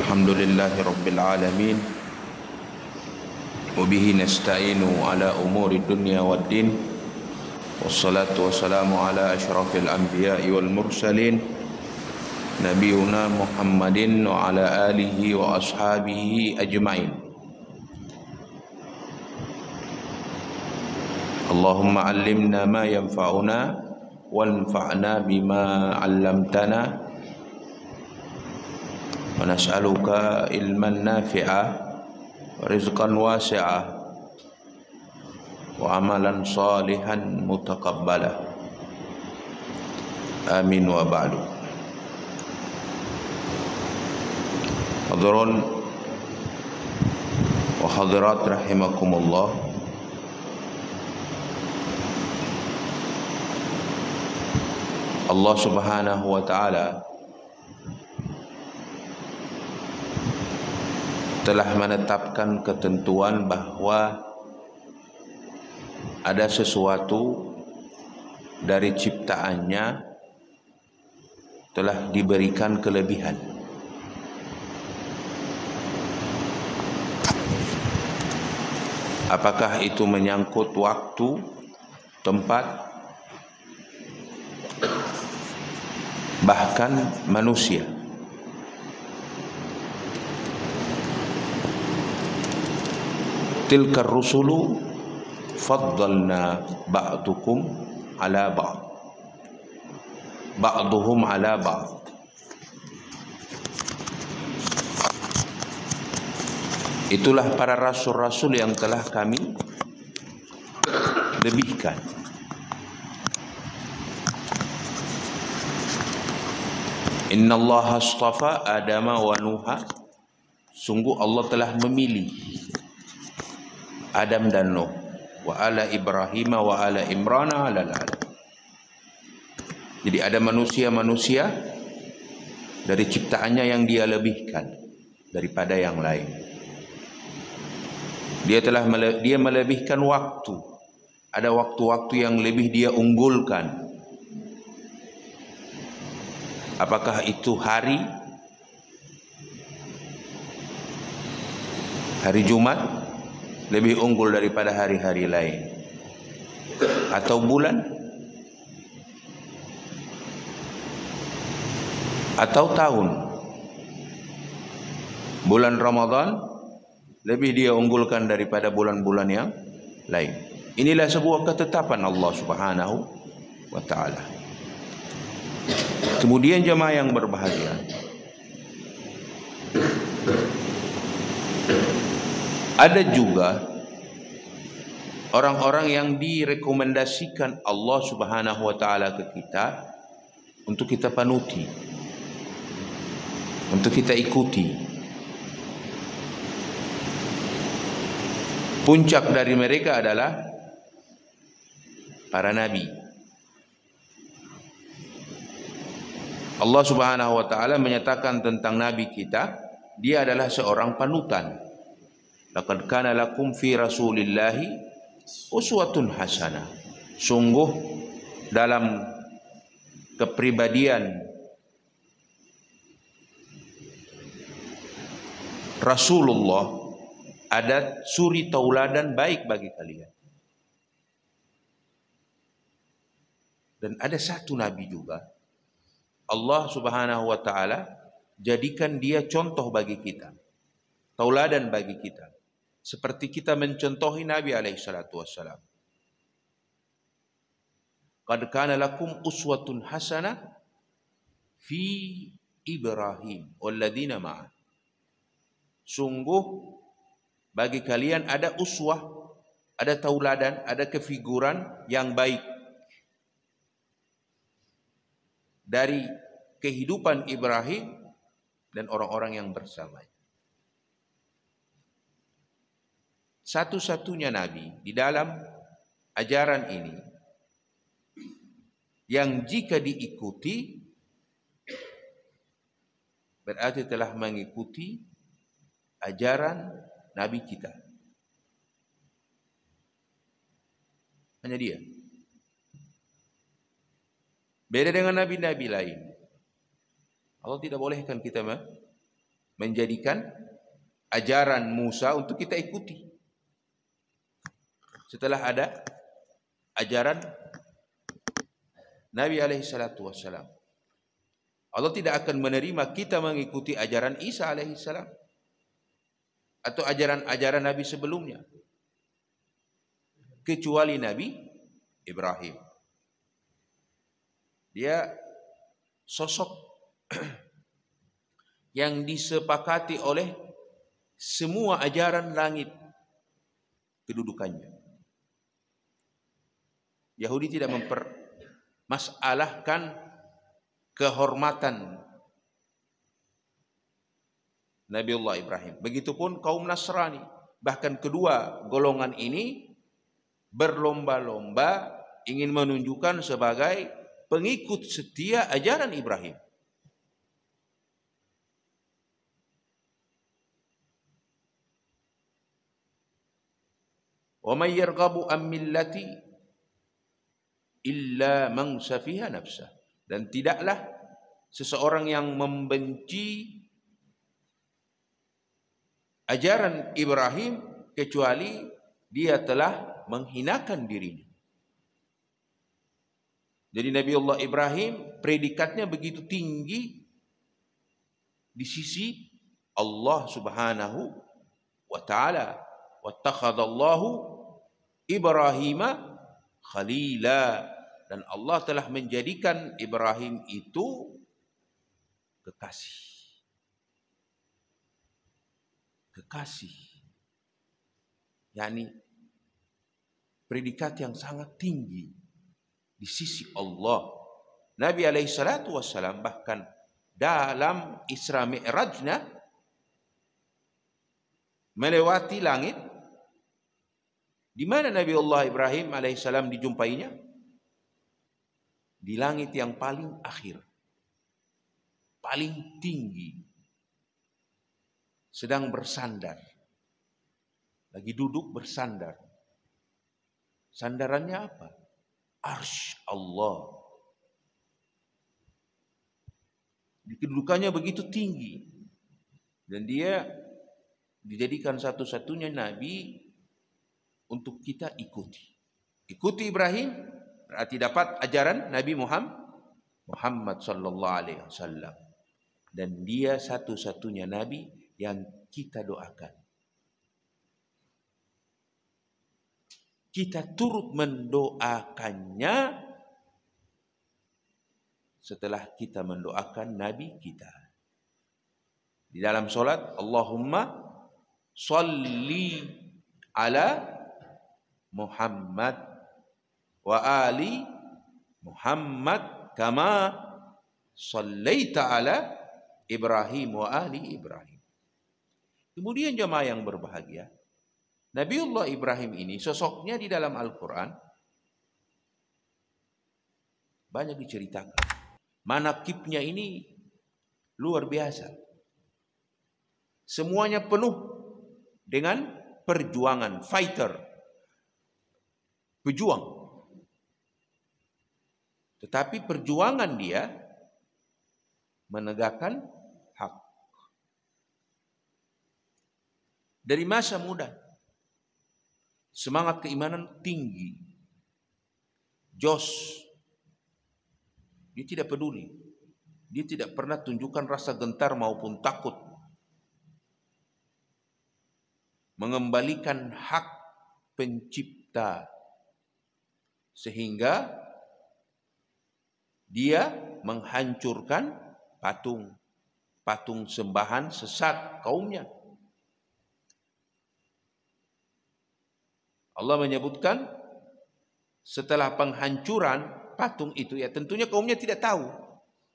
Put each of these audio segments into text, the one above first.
Alhamdulillahi Rabbil Alamin. Wabihi nasta'inu ala umuri dunya wad din. Wassalatu wassalamu ala ashrafil anbiya'i wal mursalin, Nabiuna Muhammadin wa ala alihi wa ashabihi ajma'in. Allahumma allimna ma yanfa'una wanfa'na bima 'allamtana wa nas'aluka ilman nafi'a wa rizqan wasi'a wa amalan salihan mutaqabbala. Amin wa ba'du. Hadirin wa hadirat rahimakumullah. Allah Subhanahu wa taala telah menetapkan ketentuan bahwa ada sesuatu dari ciptaannya telah diberikan kelebihan. Apakah itu menyangkut waktu, tempat, bahkan manusia. Tilkar rusulu faddalna ba'dukum ala ba'd, ba'duhum ala ba'd. Itulah para rasul-rasul yang telah kami lebihkan. Innallaha astafa Adama wa Nuha. Sungguh Allah telah memilih Adam dan Nuh, wa ala Ibrahim wa ala Imran ala alamin. Jadi ada manusia-manusia dari ciptaannya yang dia lebihkan daripada yang lain. Dia melebihkan waktu. Ada waktu-waktu yang lebih dia unggulkan. Apakah itu hari Jumat lebih unggul daripada hari-hari lain, atau bulan, atau tahun? Bulan Ramadan lebih dia unggulkan daripada bulan-bulan yang lain. Inilah sebuah ketetapan Allah Subhanahu wa taala. Kemudian jemaah yang berbahagia, ada juga orang-orang yang direkomendasikan Allah Subhanahu wa taala ke kita untuk kita panuti, untuk kita ikuti. Puncak dari mereka adalah para nabi. Allah Subhanahu wa taala menyatakan tentang nabi kita, dia adalah seorang panutan. Laqad kana lakum fi Rasulillahi uswatun hasanah. Sungguh dalam kepribadian Rasulullah ada suri tauladan baik bagi kalian. Dan ada satu nabi juga Allah Subhanahu wa taala jadikan dia contoh bagi kita, tauladan bagi kita, seperti kita mencontohi Nabi alaihi salatu wassalam. Qad kana lakum uswatun hasanah fi Ibrahim walladzina ma'ah. Sungguh bagi kalian ada uswah, ada tauladan, ada kefiguran yang baik dari kehidupan Ibrahim dan orang-orang yang bersamanya. Satu-satunya nabi di dalam ajaran ini yang jika diikuti berarti telah mengikuti ajaran nabi kita. Hanya dia. Beda dengan nabi-nabi lain. Allah tidak bolehkan kita menjadikan ajaran Musa untuk kita ikuti. Setelah ada ajaran Nabi alaihi salatu wassalam, Allah tidak akan menerima kita mengikuti ajaran Isa alaihi salam atau ajaran-ajaran Nabi sebelumnya, kecuali Nabi Ibrahim. Dia sosok yang disepakati oleh semua ajaran langit kedudukannya. Yahudi tidak mempermasalahkan kehormatan Nabiullah Ibrahim. Begitupun kaum Nasrani. Bahkan kedua golongan ini berlomba-lomba ingin menunjukkan sebagai pengikut setia ajaran Ibrahim. Wa may yarghabu an millati illa man safiha nafsah. Dan tidaklah seseorang yang membenci ajaran Ibrahim kecuali dia telah menghinakan dirinya. Jadi Nabiullah Ibrahim predikatnya begitu tinggi di sisi Allah Subhanahu wa taala. Wattakhadallahu Ibrahima khalila, dan Allah telah menjadikan Ibrahim itu kekasih. Kekasih. yakni predikat yang sangat tinggi di sisi Allah. Nabi alaihi salatu wassalam bahkan dalam Isra Mi'rajnya melewati langit. Di mana Nabi Allah Ibrahim alaihissalam dijumpainya? Di langit yang paling akhir, paling tinggi, sedang bersandar, lagi duduk bersandar. Sandarannya apa? Arsy Allah. Kedudukannya begitu tinggi, dan dia dijadikan satu-satunya nabi untuk kita ikuti. Ikuti Ibrahim berarti dapat ajaran Nabi Muhammad sallallahu alaihi wasallam, dan dia satu-satunya nabi yang kita doakan. Kita turut mendoakannya setelah kita mendoakan nabi kita. Di dalam salat, Allahumma sholli ala Muhammad wa ali Muhammad kama shallaita ala Ibrahim wa ali Ibrahim. Kemudian jemaah yang berbahagia, Nabiullah Ibrahim ini sosoknya di dalam Al-Quran banyak diceritakan. Manaqibnya ini luar biasa. Semuanya penuh dengan perjuangan, fighter. Pejuang. Tetapi perjuangan dia menegakkan hak. Dari masa muda, semangat keimanan tinggi. Jos. Dia tidak peduli. Dia tidak pernah tunjukkan rasa gentar maupun takut. Mengembalikan hak pencipta. Sehingga dia menghancurkan patung sembahan sesat kaumnya. Allah menyebutkan setelah penghancuran patung itu, ya tentunya kaumnya tidak tahu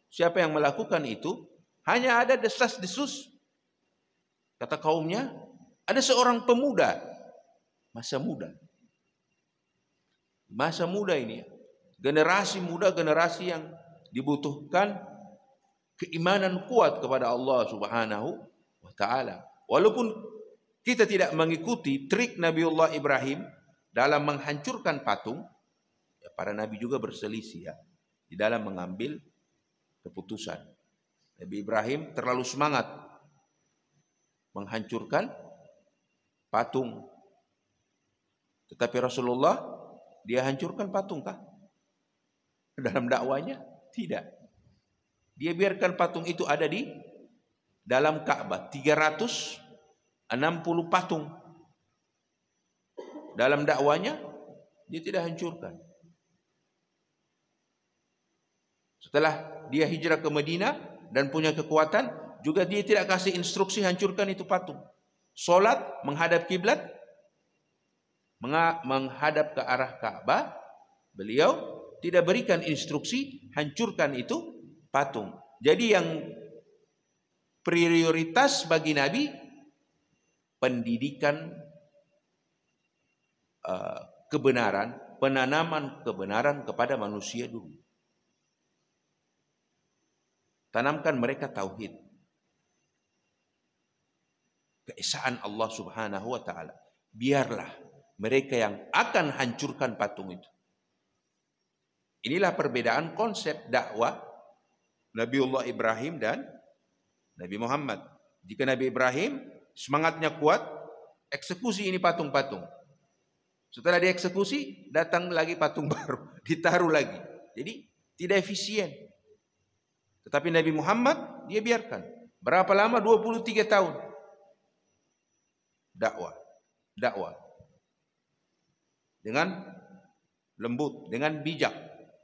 siapa yang melakukan itu. Hanya ada desas-desus. Kata kaumnya, ada seorang pemuda, masa muda. Masa muda ini, generasi muda, generasi yang dibutuhkan keimanan kuat kepada Allah Subhanahu wa taala. Walaupun kita tidak mengikuti trik Nabiullah Ibrahim dalam menghancurkan patung, ya para nabi juga berselisih ya di dalam mengambil keputusan. Nabi Ibrahim terlalu semangat menghancurkan patung. Tetapi Rasulullah, dia hancurkan patung kah? Dalam dakwanya? Tidak. Dia biarkan patung itu ada di dalam Ka'bah. 360 patung. Dalam dakwanya, dia tidak hancurkan. Setelah dia hijrah ke Madinah dan punya kekuatan, juga dia tidak kasih instruksi hancurkan itu patung. Solat menghadap kiblat, menghadap ke arah Ka'bah, beliau tidak berikan instruksi hancurkan itu patung. Jadi yang prioritas bagi Nabi pendidikan kebenaran, penanaman kebenaran kepada manusia dulu. Tanamkan mereka tauhid, keesaan Allah Subhanahu wa taala. Biarlah mereka yang akan hancurkan patung itu. Inilah perbedaan konsep dakwah Nabiullah Ibrahim dan Nabi Muhammad. Jika Nabi Ibrahim semangatnya kuat, eksekusi ini patung-patung. Setelah dieksekusi, datang lagi patung baru, ditaruh lagi. Jadi tidak efisien. Tetapi Nabi Muhammad, dia biarkan. Berapa lama? 23 tahun. Dakwah. Dengan lembut, dengan bijak.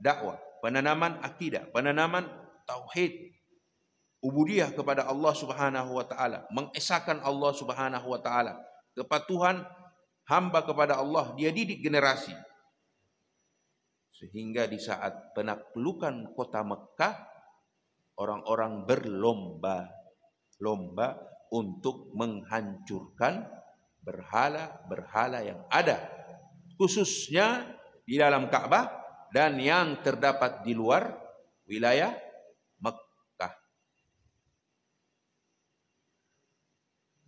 Dakwah. Penanaman akidah, penanaman tauhid. Ubudiyah kepada Allah Subhanahu wa taala, mengesahkan Allah Subhanahu wa taala. Kepatuhan hamba kepada Allah, dia didik generasi. Sehingga di saat penaklukan kota Mekah, orang-orang berlomba-lomba untuk menghancurkan berhala-berhala yang ada, khususnya di dalam Ka'bah dan yang terdapat di luar wilayah Mekah.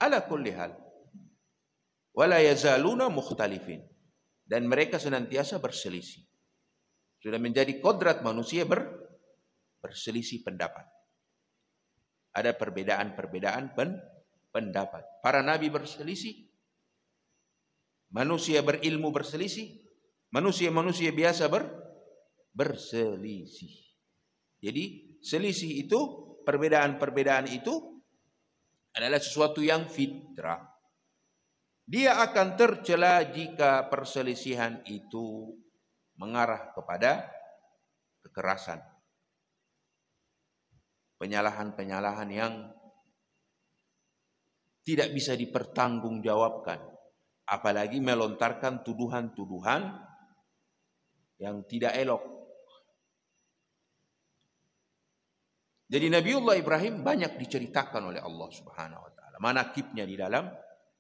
Ala kulli hal, wala yazaluna mukhtalifin, dan mereka senantiasa berselisih. Sudah menjadi kodrat manusia berselisih pendapat. Ada perbedaan-perbedaan pendapat. Para nabi berselisih, manusia berilmu berselisih, manusia biasa berselisih. Jadi selisih itu, perbedaan-perbedaan itu adalah sesuatu yang fitrah. Dia akan tercela jika perselisihan itu mengarah kepada kekerasan, penyalahan-penyalahan yang tidak bisa dipertanggungjawabkan, apalagi melontarkan tuduhan-tuduhan yang tidak elok. Jadi Nabiullah Ibrahim banyak diceritakan oleh Allah Subhanahu wa taala manaqibnya di dalam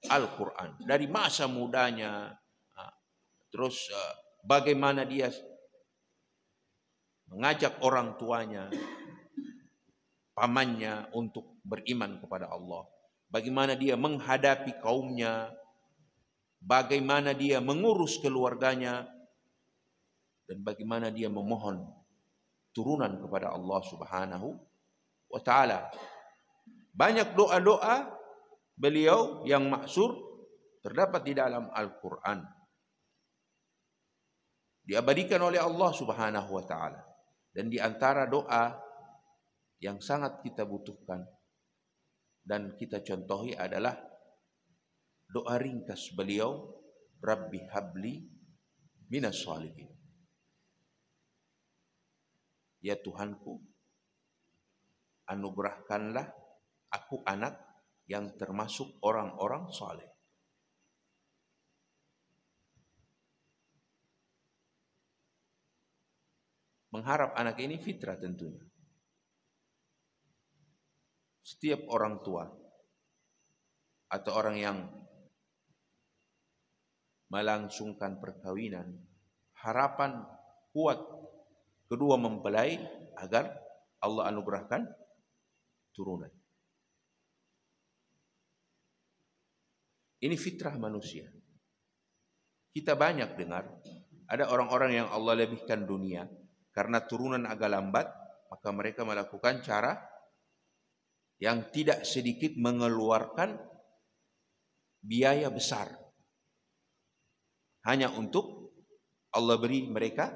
Al-Qur'an, dari masa mudanya, terus bagaimana dia mengajak orang tuanya, pamannya untuk beriman kepada Allah, bagaimana dia menghadapi kaumnya, bagaimana dia mengurus keluarganya, dan bagaimana dia memohon turunan kepada Allah Subhanahu wa taala. Banyak doa-doa beliau yang maksur terdapat di dalam Al-Qur'an, diabadikan oleh Allah Subhanahu wa taala. Dan di antara doa yang sangat kita butuhkan dan kita contohi adalah doa ringkas beliau, Rabbi habli minas shalihin. Ya Tuhanku, anugerahkanlah aku anak yang termasuk orang-orang saleh. Mengharap anak ini fitrah tentunya. Setiap orang tua atau orang yang melangsungkan perkawinan, harapan kuat kedua mempelai agar Allah anugerahkan turunan. Ini fitrah manusia. Kita banyak dengar ada orang-orang yang Allah lebihkan dunia, karena turunan agak lambat, maka mereka melakukan cara yang tidak sedikit mengeluarkan biaya besar hanya untuk Allah beri mereka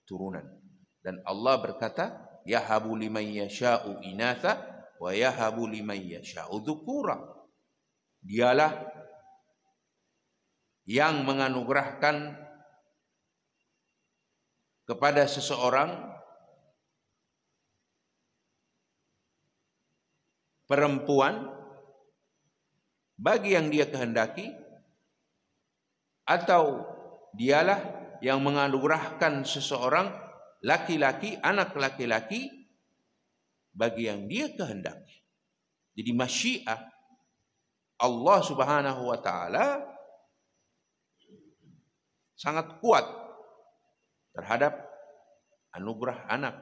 turunan. Dan Allah berkata, yahabu liman yasha'u inatha wa yahabu liman yasha'u dzukura. Dialah yang menganugerahkan kepada seseorang perempuan bagi yang dia kehendaki, atau dialah yang menganugerahkan seseorang laki-laki, anak laki-laki bagi yang dia kehendaki. Jadi masyiah Allah Subhanahu wa taala sangat kuat terhadap anugerah anak.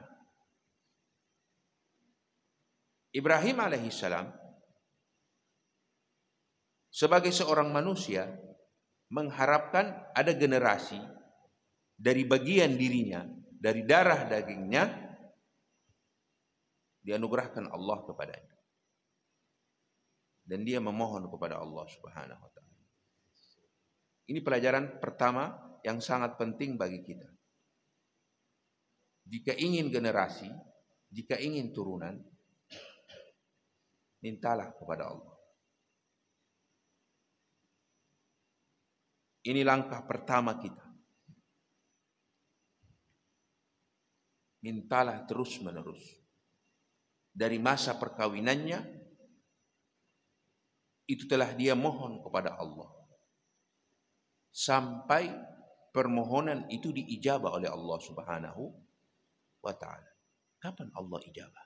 Ibrahim alaihissalam sebagai seorang manusia mengharapkan ada generasi dari bagian dirinya, dari darah dagingnya, dianugerahkan Allah kepadanya. Dan dia memohon kepada Allah Subhanahu wa taala. Ini pelajaran pertama yang sangat penting bagi kita. Jika ingin generasi, jika ingin turunan, mintalah kepada Allah. Ini langkah pertama kita. Mintalah terus-menerus. Dari masa perkawinannya, itu telah dia mohon kepada Allah. Sampai permohonan itu diijabah oleh Allah Subhanahu wa ta'ala. Kapan Allah ijabah?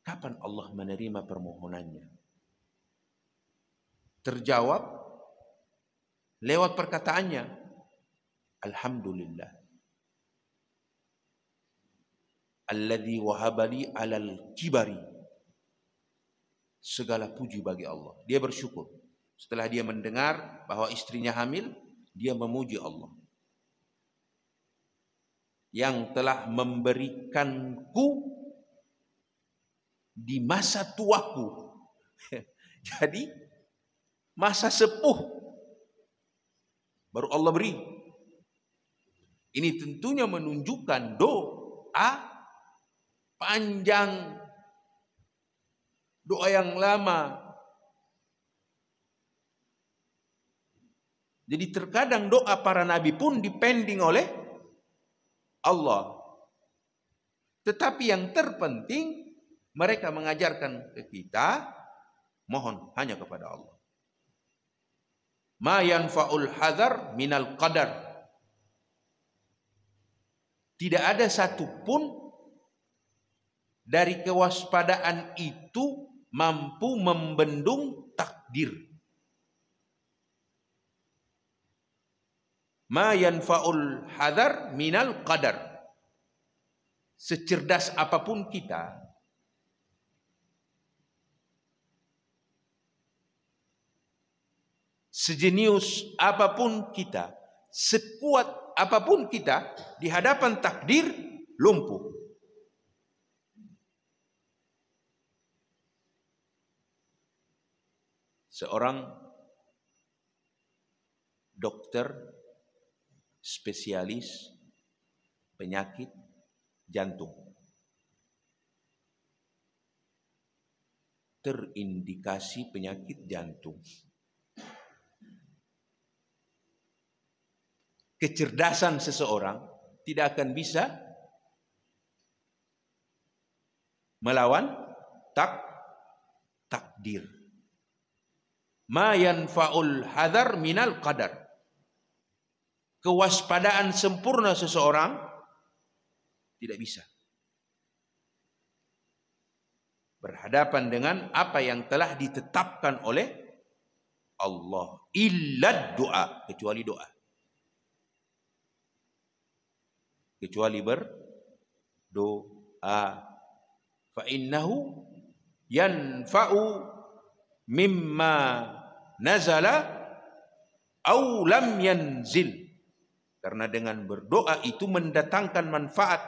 Kapan Allah menerima permohonannya? Terjawab lewat perkataannya, alhamdulillah alladzi wahabali alal kibari. Segala puji bagi Allah. Dia bersyukur. Setelah dia mendengar bahwa istrinya hamil, dia memuji Allah yang telah memberikanku di masa tuaku. Jadi masa sepuh baru Allah beri. Ini tentunya menunjukkan doa panjang, doa yang lama. Jadi terkadang doa para nabi pun dipending oleh Allah. Tetapi yang terpenting, mereka mengajarkan ke kita, mohon hanya kepada Allah. Ma yanfa'ul hadar minal qadar. Tidak ada satupun dari kewaspadaan itu mampu membendung takdir. Ma yanfa'ul hadar minal qadar. Secerdas apapun kita, sejenius apapun kita, sekuat apapun kita, di hadapan takdir lumpuh. Seorang dokter spesialis penyakit jantung terindikasi penyakit jantung. Kecerdasan seseorang tidak akan bisa melawan takdir. Ma yanfa'ul hadar minal qadar. Kewaspadaan sempurna seseorang tidak bisa berhadapan dengan apa yang telah ditetapkan oleh Allah. Illa doa, kecuali doa. Kecuali berdoa. Fa innahu yanfa'u mimma nazala au lam yanzil. Karena dengan berdoa itu mendatangkan manfaat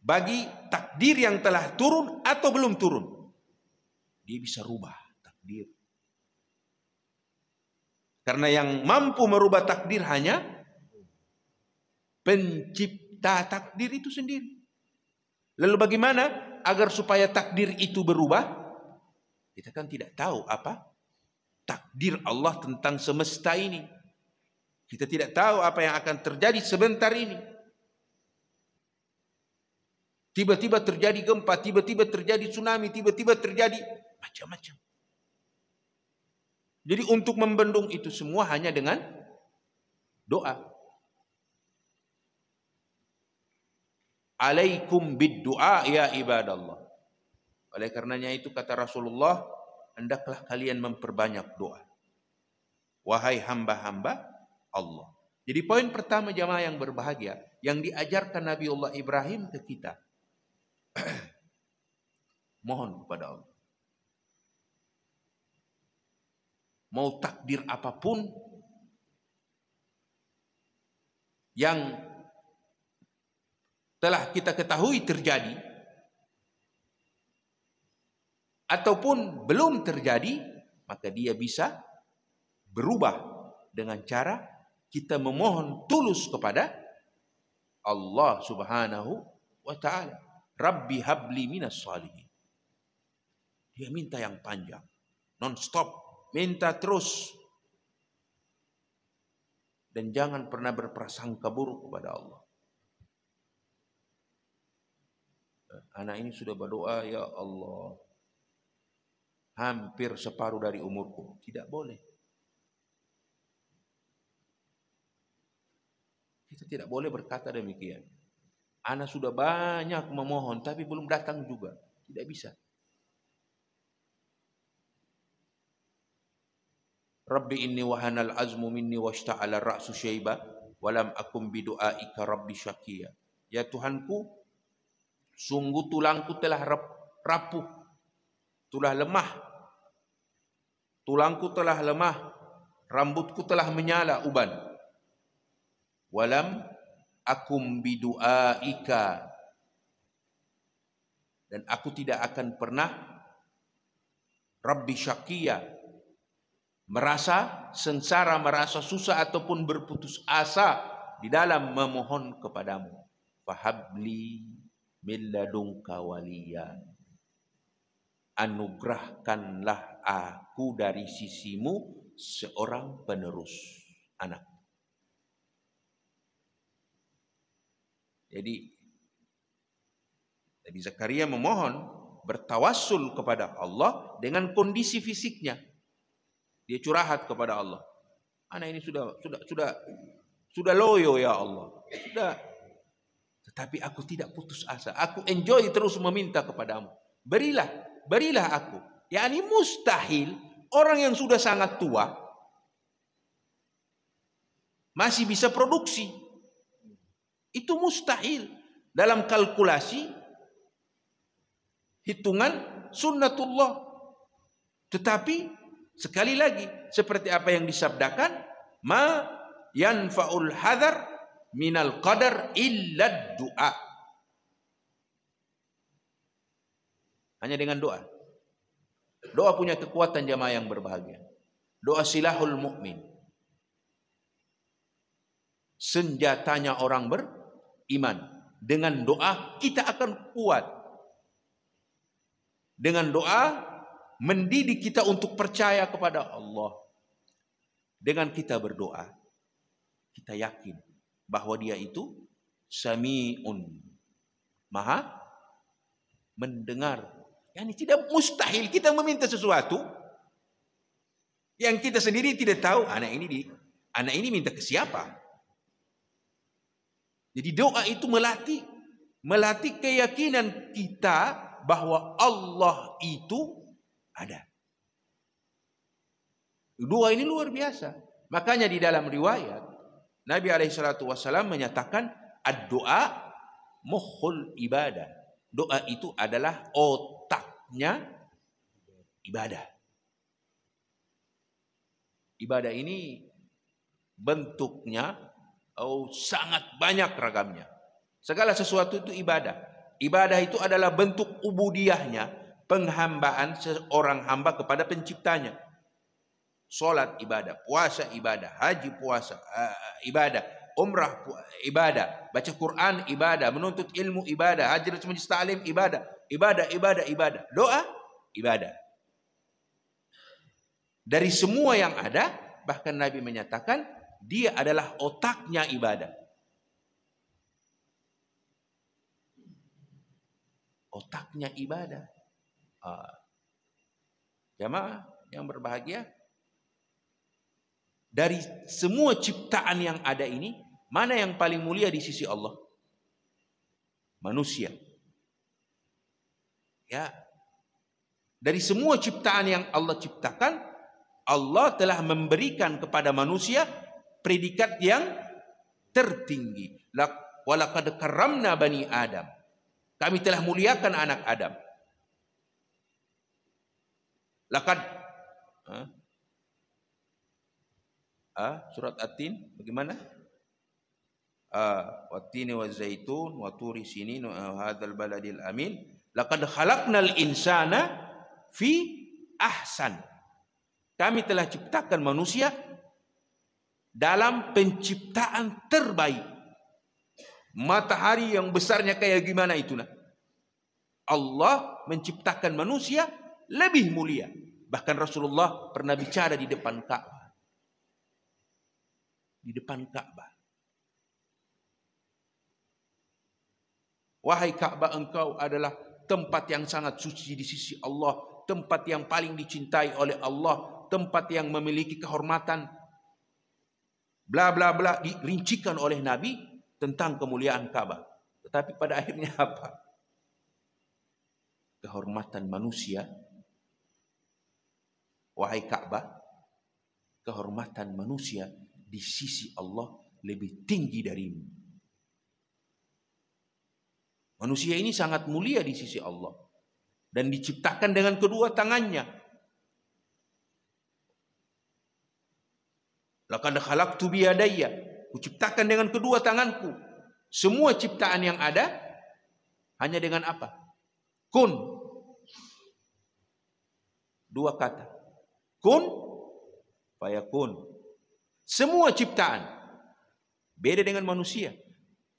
bagi takdir yang telah turun atau belum turun. Dia bisa rubah takdir. Karena yang mampu merubah takdir hanya pencipta takdir itu sendiri. Lalu bagaimana agar supaya takdir itu berubah? Kita kan tidak tahu apa takdir Allah tentang semesta ini. Kita tidak tahu apa yang akan terjadi sebentar ini. Tiba-tiba terjadi gempa, tiba-tiba terjadi tsunami, tiba-tiba terjadi macam-macam. Jadi untuk membendung itu semua hanya dengan doa. Alaikum bid-du'a ya ibadallah. Oleh karenanya itu kata Rasulullah, hendaklah kalian memperbanyak doa. Wahai hamba-hamba Allah. Jadi poin pertama jamaah yang berbahagia, yang diajarkan Nabiullah Ibrahim ke kita. Mohon kepada Allah. Mau takdir apapun yang telah kita ketahui terjadi ataupun belum terjadi, maka dia bisa berubah dengan cara kita memohon tulus kepada Allah Subhanahu wa ta'ala. Rabbi habli minas salihin. Dia minta yang panjang, non-stop, minta terus. Dan jangan pernah berprasangka buruk kepada Allah. Anak ini sudah berdoa, ya Allah, hampir separuh dari umurku. Tidak boleh. Kita tidak boleh berkata demikian. Anak sudah banyak memohon, tapi belum datang juga. Tidak bisa. Rabbi inni wahanal azmu minni washta'ala ra'su syaiba walam akum bidu'aika rabbi syakiya. Ya Tuhanku, sungguh tulangku telah rapuh, telah lemah. Tulangku telah lemah, rambutku telah menyala uban. Walam akum bidu'aika, dan aku tidak akan pernah Rabbi syakiya, merasa sengsara, merasa susah ataupun berputus asa di dalam memohon kepadamu. Fahabli min ladunka waliya, anugerahkanlah aku dari sisimu seorang penerus anak. Jadi Nabi Zakaria memohon, bertawassul kepada Allah dengan kondisi fisiknya. Dia curhat kepada Allah. Anak ini sudah loyo ya Allah. Sudah. Tetapi aku tidak putus asa. Aku enjoy terus meminta kepadamu. Berilah aku. Yani mustahil orang yang sudah sangat tua masih bisa produksi. Itu mustahil dalam kalkulasi hitungan sunnatullah. Tetapi sekali lagi seperti apa yang disabdakan, ma yanfa'ul hadar minal qadar illa du'a. Hanya dengan doa. Doa punya kekuatan jamaah yang berbahagia. Doa silahul mukmin. Senjatanya orang beriman. Dengan doa kita akan kuat. Dengan doa mendidik kita untuk percaya kepada Allah. Dengan kita berdoa, kita yakin bahwa Dia itu Sami'un, Maha mendengar. Yani tidak mustahil kita meminta sesuatu yang kita sendiri tidak tahu anak ini minta ke siapa. Jadi doa itu melatih keyakinan kita bahwa Allah itu ada. Doa ini luar biasa. Makanya di dalam riwayat Nabi SAW menyatakan ad-doa mukhul ibadah. Doa itu adalah otaknya ibadah. Ibadah ini bentuknya sangat banyak ragamnya. Segala sesuatu itu ibadah. Ibadah itu adalah bentuk ubudiyahnya, penghambaan seorang hamba kepada penciptanya. Solat ibadah, puasa ibadah, haji puasa ibadah, umrah ibadah, baca Quran ibadah, menuntut ilmu ibadah, hadir majlis ta'lim ibadah, ibadah, doa ibadah. Dari semua yang ada, bahkan Nabi menyatakan dia adalah otaknya ibadah. Otaknya ibadah. Jamaah yang berbahagia, dari semua ciptaan yang ada ini, mana yang paling mulia di sisi Allah? Manusia. Ya. Dari semua ciptaan yang Allah ciptakan, Allah telah memberikan kepada manusia predikat yang tertinggi. Walaqad karramna bani Adam. Kami telah muliakan anak Adam. Laqad surat At-Tin bagaimana? Wat-tini waz-zaitun wa turi sinin wa hadzal baladil amin. Laqad khalaqnal insana fi ahsan. Kami telah ciptakan manusia dalam penciptaan terbaik. Matahari yang besarnya kayak gimana itu nah? Allah menciptakan manusia lebih mulia. Bahkan Rasulullah pernah bicara di depan Ka'bah. Di depan Ka'bah. Wahai Ka'bah, engkau adalah tempat yang sangat suci di sisi Allah, tempat yang paling dicintai oleh Allah, tempat yang memiliki kehormatan. Bla bla bla dirincikan oleh Nabi tentang kemuliaan Ka'bah. Tetapi pada akhirnya apa? Kehormatan manusia. Wahai Ka'bah, kehormatan manusia di sisi Allah lebih tinggi darimu. Manusia ini sangat mulia di sisi Allah dan diciptakan dengan kedua tangannya. Laqad khalaqtu biyadayya, kuciptakan dengan kedua tanganku. Semua ciptaan yang ada hanya dengan apa? Kun. Dua kata. Kun fayakun. Semua ciptaan. Beda dengan manusia.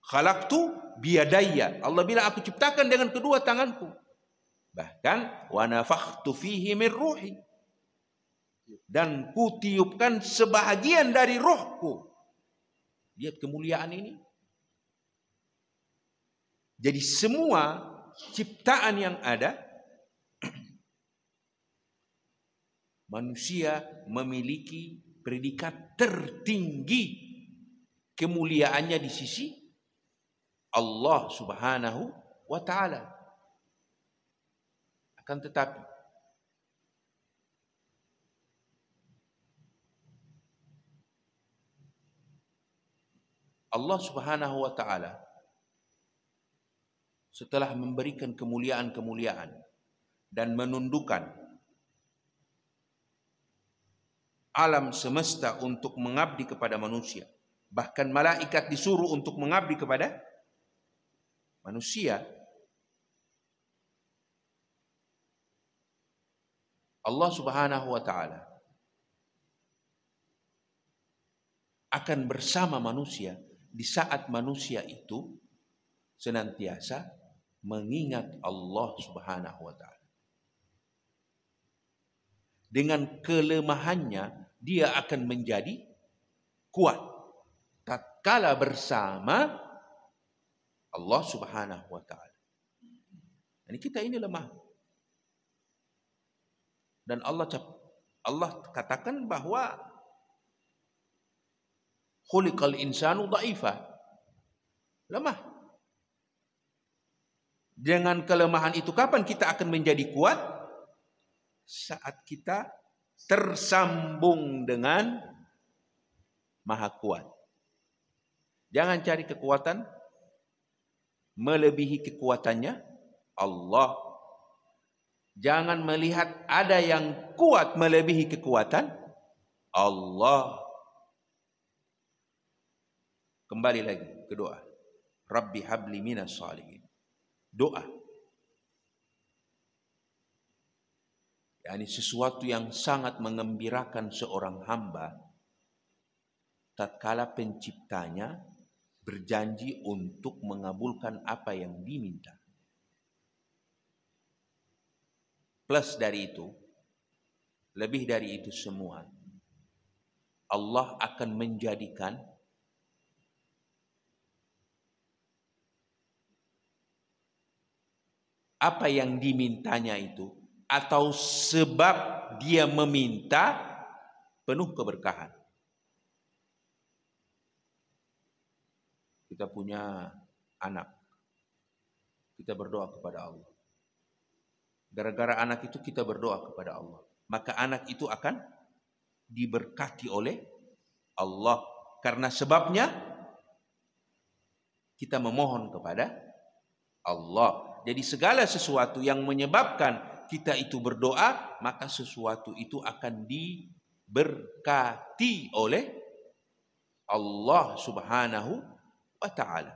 Khalaqtu biyadayya. Allah bilang aku ciptakan dengan kedua tanganku. Bahkan wa nafakhtu fihi min ruhi. Dan kutiupkan sebahagian dari rohku. Lihat kemuliaan ini. Jadi semua ciptaan yang ada, manusia memiliki predikat tertinggi kemuliaannya di sisi Allah Subhanahu wa ta'ala. Akan tetapi Allah Subhanahu wa ta'ala setelah memberikan kemuliaan-kemuliaan dan menundukkan alam semesta untuk mengabdi kepada manusia, bahkan malaikat disuruh untuk mengabdi kepada manusia, Allah Subhanahu wa ta'ala akan bersama manusia di saat manusia itu senantiasa mengingat Allah Subhanahu wa ta'ala. Dengan kelemahannya dia akan menjadi kuat tatkala bersama Allah Subhanahu wa ta'ala. Jadi kita ini lemah. Dan Allah katakan bahwa khuliqal insanu dha'ifa. Lemah. Dengan kelemahan itu kapan kita akan menjadi kuat? Saat kita tersambung dengan Maha Kuat. Jangan cari kekuatan melebihi kekuatannya Allah. Jangan melihat ada yang kuat melebihi kekuatan Allah. Kembali lagi ke doa. Rabbi habli minas shalihin. Doa. yakni sesuatu yang sangat mengembirakan seorang hamba tatkala penciptanya berjanji untuk mengabulkan apa yang diminta. Plus dari itu, lebih dari itu semua, Allah akan menjadikan apa yang dimintanya itu atau sebab dia meminta penuh keberkahan. Kita punya anak, kita berdoa kepada Allah. Gara-gara anak itu kita berdoa kepada Allah, maka anak itu akan diberkati oleh Allah. Karena sebabnya kita memohon kepada Allah. Jadi segala sesuatu yang menyebabkan kita itu berdoa, maka sesuatu itu akan diberkati oleh Allah Subhanahu wa ta'ala.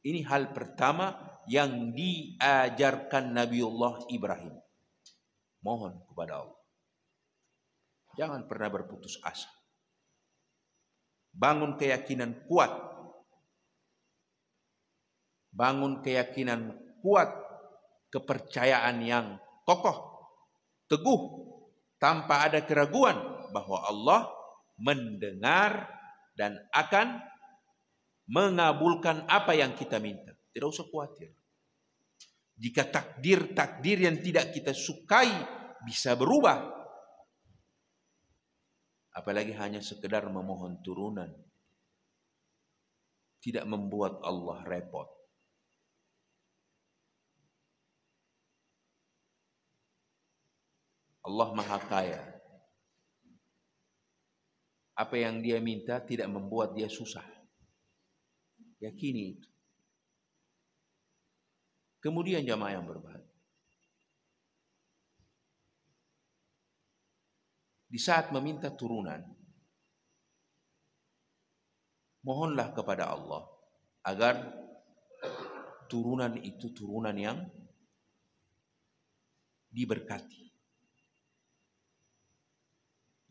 Ini hal pertama yang diajarkan Nabiullah Ibrahim. Mohon kepada Allah. Jangan pernah berputus asa. Bangun keyakinan kuat. Bangun keyakinan kuat. Kepercayaan yang kokoh, teguh, tanpa ada keraguan bahwa Allah mendengar dan akan mengabulkan apa yang kita minta. Tidak usah khawatir. Jika takdir yang tidak kita sukai bisa berubah, apalagi hanya sekedar memohon turunan, tidak membuat Allah repot. Allah Maha Kaya. Apa yang dia minta tidak membuat dia susah. Yakini itu. Kemudian jamaah yang berbahagia, di saat meminta turunan, mohonlah kepada Allah agar turunan itu turunan yang diberkati,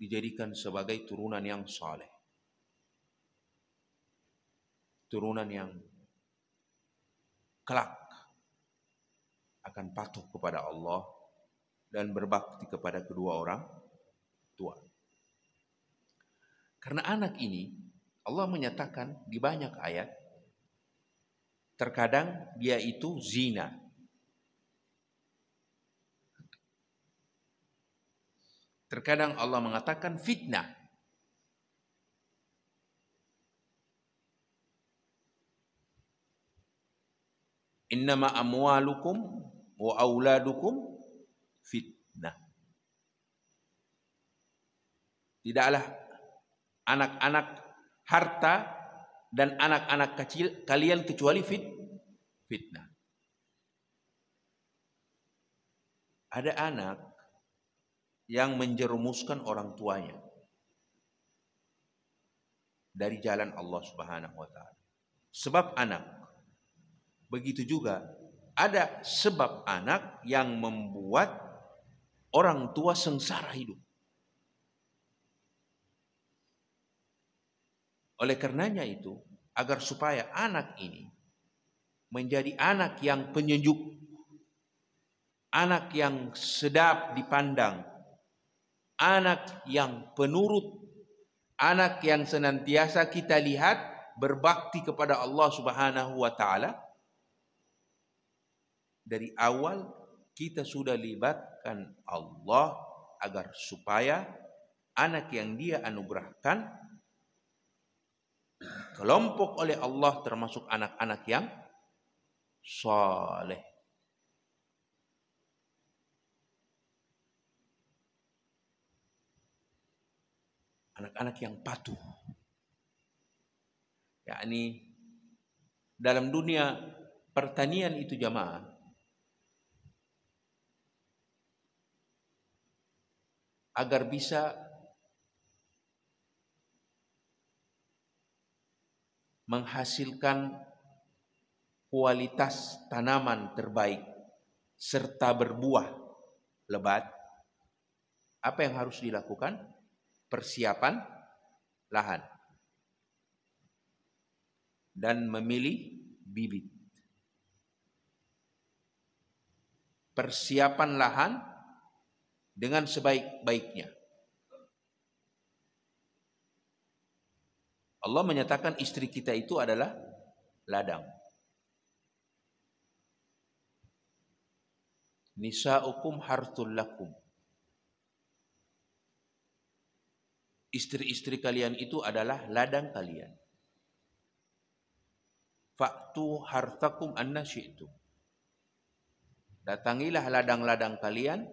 dijadikan sebagai turunan yang saleh, turunan yang kelak akan patuh kepada Allah dan berbakti kepada kedua orang tua. Karena anak ini Allah menyatakan di banyak ayat, terkadang dia itu zina. Terkadang Allah mengatakan fitnah. Innama amwalukum wa auladukum fitnah. Tidaklah anak-anak, harta dan anak-anak kecil kalian kecuali fitnah. Ada anak yang menjerumuskan orang tuanya dari jalan Allah Subhanahu wa ta'ala. Sebab anak. Begitu juga ada sebab anak yang membuat orang tua sengsara hidup. Oleh karenanya itu, agar supaya anak ini menjadi anak yang penyejuk, anak yang sedap dipandang, anak yang penurut, anak yang senantiasa kita lihat berbakti kepada Allah Subhanahu wa ta'ala, dari awal kita sudah libatkan Allah agar supaya anak yang dia anugerahkan kelompok oleh Allah termasuk anak-anak yang saleh. Anak-anak yang patuh. Yakni dalam dunia pertanian itu jamaah, agar bisa menghasilkan kualitas tanaman terbaik serta berbuah lebat, Apa yang harus dilakukan? Persiapan lahan dan memilih bibit. Persiapan lahan dengan sebaik-baiknya. Allah menyatakan istri kita itu adalah ladang. Nisa'ukum harthul lakum. Istri-istri kalian itu adalah ladang kalian. Fa'tu harthakum anna syi'tum. Datangilah ladang-ladang kalian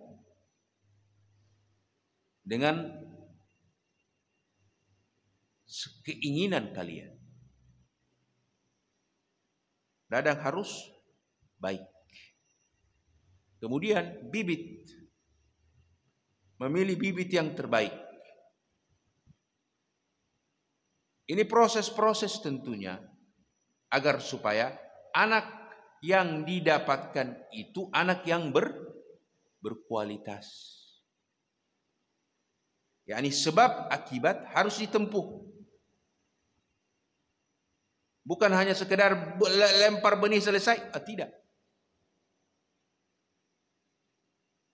dengan keinginan kalian. Ladang harus baik. Kemudian bibit. Memilih bibit yang terbaik. Ini proses-proses tentunya agar supaya anak yang didapatkan itu anak yang berkualitas. yakni sebab akibat harus ditempuh. Bukan hanya sekedar lempar benih selesai, tidak.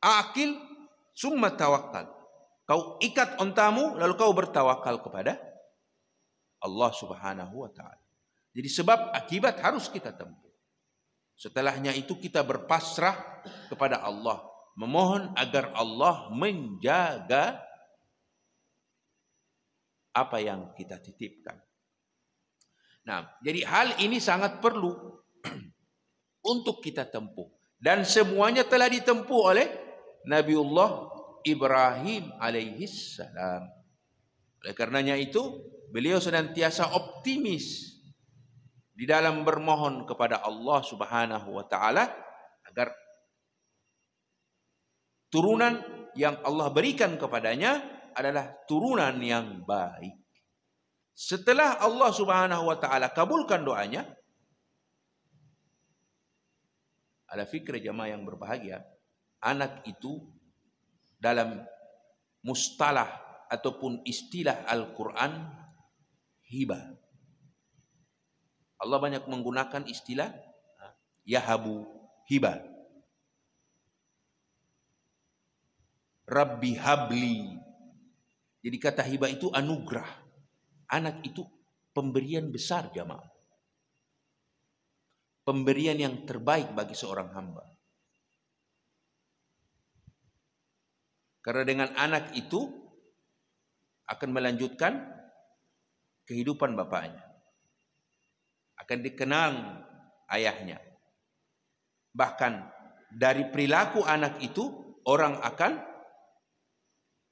Akil summa tawakkal. Kau ikat ontamu lalu kau bertawakal kepada Allah Subhanahu wa taala. Jadi sebab akibat harus kita tempuh. Setelahnya itu kita berpasrah kepada Allah, memohon agar Allah menjaga apa yang kita titipkan. Nah, jadi hal ini sangat perlu untuk kita tempuh, dan semuanya telah ditempuh oleh Nabiullah Ibrahim alaihis salam. Oleh karenanya itu, beliau senantiasa optimis di dalam bermohon kepada Allah Subhanahu wa taala agar turunan yang Allah berikan kepadanya adalah turunan yang baik. Setelah Allah Subhanahu wa taala kabulkan doanya, ala fikri jamaah yang berbahagia, anak itu dalam mustalah ataupun istilah Al-Quran hibah. Allah banyak menggunakan istilah yahabu, hibah. Rabbi habli. Jadi kata hibah itu anugerah. Anak itu pemberian besar jamaah. Pemberian yang terbaik bagi seorang hamba. Karena dengan anak itu akan melanjutkan kehidupan bapaknya. Akan dikenang ayahnya. Bahkan dari perilaku anak itu orang akan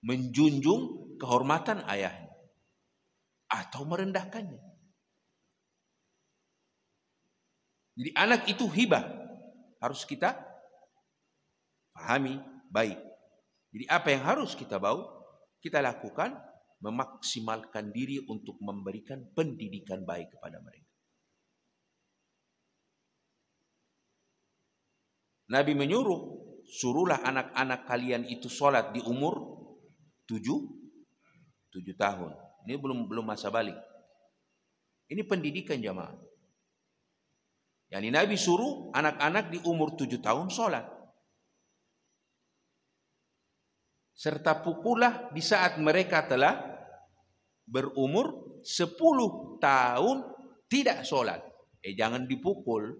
menjunjung kehormatan ayahnya atau merendahkannya. Jadi anak itu hibah, harus kita pahami baik. Jadi apa yang harus kita kita lakukan, memaksimalkan diri untuk memberikan pendidikan baik kepada mereka. Nabi menyuruh, suruhlah anak-anak kalian itu sholat di umur 7 tahun. Ini belum masa balik. Ini pendidikan jamaah. Yani Nabi suruh anak-anak di umur 7 tahun sholat. Serta pukullah di saat mereka telah berumur 10 tahun tidak sholat. Jangan dipukul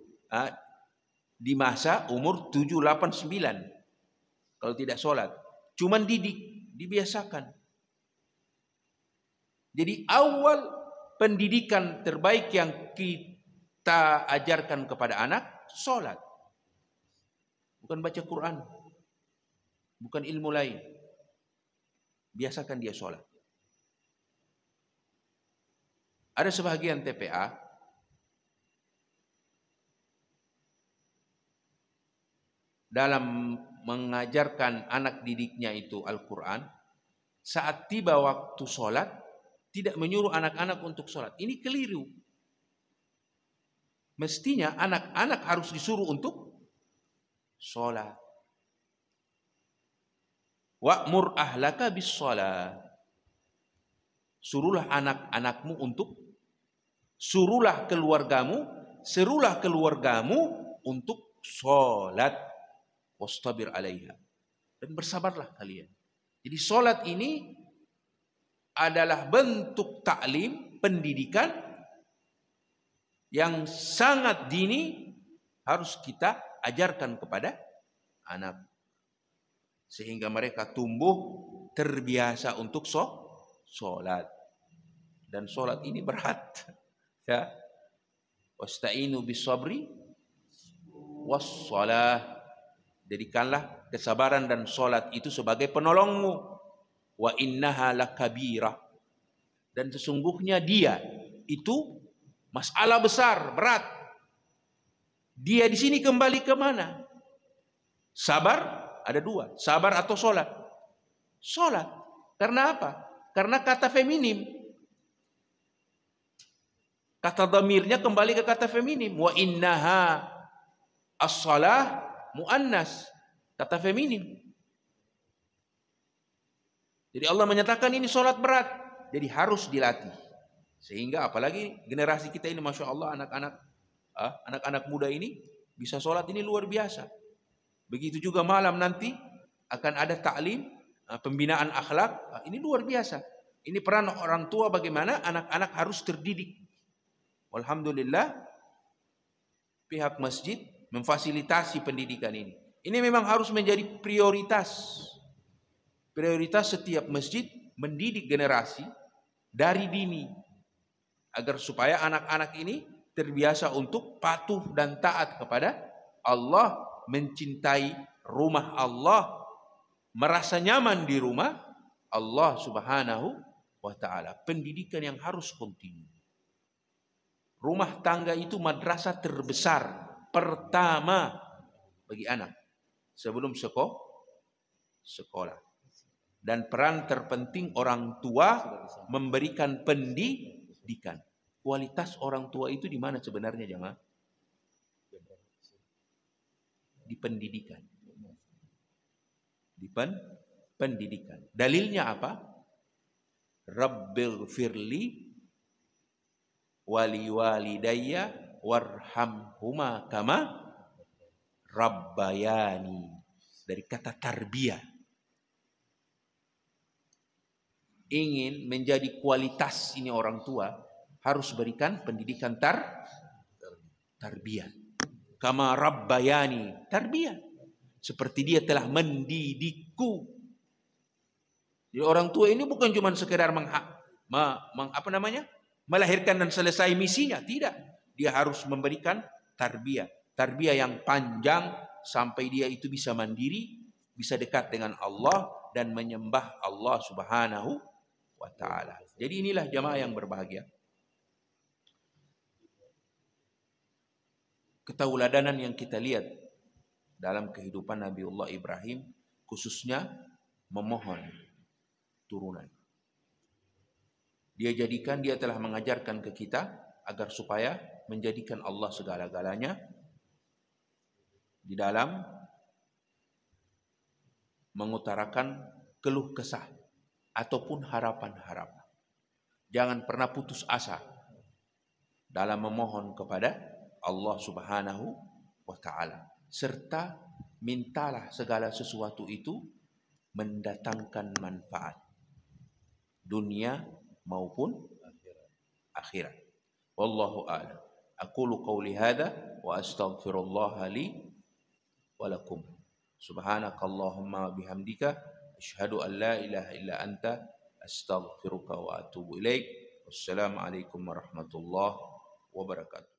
di masa umur 7, 8, 9. Kalau tidak sholat. Cuman didik, dibiasakan. Jadi awal pendidikan terbaik yang kita ajarkan kepada anak, sholat. Bukan baca Quran. Bukan ilmu lain. Biasakan dia sholat. Ada sebagian TPA dalam mengajarkan anak didiknya itu Al-Quran, saat tiba waktu sholat, tidak menyuruh anak-anak untuk sholat. Ini keliru. Mestinya anak-anak harus disuruh untuk sholat. Wa'mur ahlaka bis-shalah. Suruhlah anak-anakmu serulah keluargamu untuk sholat. Wastabir alaiha. Dan bersabarlah kalian. Jadi sholat ini adalah bentuk taklim, pendidikan yang sangat dini harus kita ajarkan kepada anak. Sehingga mereka tumbuh terbiasa untuk sholat. Dan sholat ini berat. Ya. Wasta'inu bis-sabri was-shalah. Jadikanlah kesabaran dan sholat itu sebagai penolongmu. Wa innaha lakabirah. Dan sesungguhnya dia itu masalah besar, berat. Dia di sini kembali ke mana? Sabar ada dua, sabar atau sholat. Sholat. Karena apa? Karena kata feminim. Kata dhamirnya kembali ke kata feminim. Wa innaha as-shalah muannas. Kata feminim. Jadi Allah menyatakan ini sholat berat. Jadi harus dilatih. Sehingga apalagi generasi kita ini Masya Allah anak-anak muda ini bisa sholat ini luar biasa. Begitu juga malam nanti akan ada taklim, pembinaan akhlak. Ini luar biasa. Ini peran orang tua bagaimana anak-anak harus terdidik. Alhamdulillah pihak masjid memfasilitasi pendidikan ini. Ini memang harus menjadi prioritas. Prioritas setiap masjid mendidik generasi dari dini. Agar supaya anak-anak ini terbiasa untuk patuh dan taat kepada Allah. Mencintai rumah Allah. Merasa nyaman di rumah Allah subhanahu wa ta'ala. Pendidikan yang harus kontinu. Rumah tangga itu madrasah terbesar pertama bagi anak sebelum sekolah. Dan peran terpenting orang tua memberikan pendidikan. Kualitas orang tua itu di mana sebenarnya jemaah? Di pendidikan. Di pendidikan. Dalilnya apa? Rabbighfirli wali walidayya warhamhuma kama rabbayani. Dari kata tarbiyah. Ingin menjadi kualitas ini orang tua harus berikan pendidikan tarbiyah. Kama rabbayani, tarbiyah. Seperti dia telah mendidikku. Jadi orang tua ini bukan cuma sekedar melahirkan dan selesai misinya, tidak. Dia harus memberikan tarbiyah. Tarbiyah yang panjang sampai dia itu bisa mandiri, bisa dekat dengan Allah dan menyembah Allah Subhanahu wa ta'ala. Jadi inilah jamaah yang berbahagia. Ketauladanan yang kita lihat dalam kehidupan Nabiullah Ibrahim, khususnya memohon turunan. Dia telah mengajarkan ke kita agar supaya menjadikan Allah segala-galanya di dalam mengutarakan keluh kesah ataupun harapan-harapan. Jangan pernah putus asa dalam memohon kepada Allah Subhanahu wa ta'ala. Serta mintalah segala sesuatu itu mendatangkan manfaat dunia maupun akhirat. Wallahu a'lam. Aqulu qawli hadza wa astaghfirullah li wa lakum. Subhanakallahumma bihamdika asyhadu an la ilaha illa anta astaghfiruka wa atubu ilaik. Wassalamualaikum warahmatullahi wabarakatuh.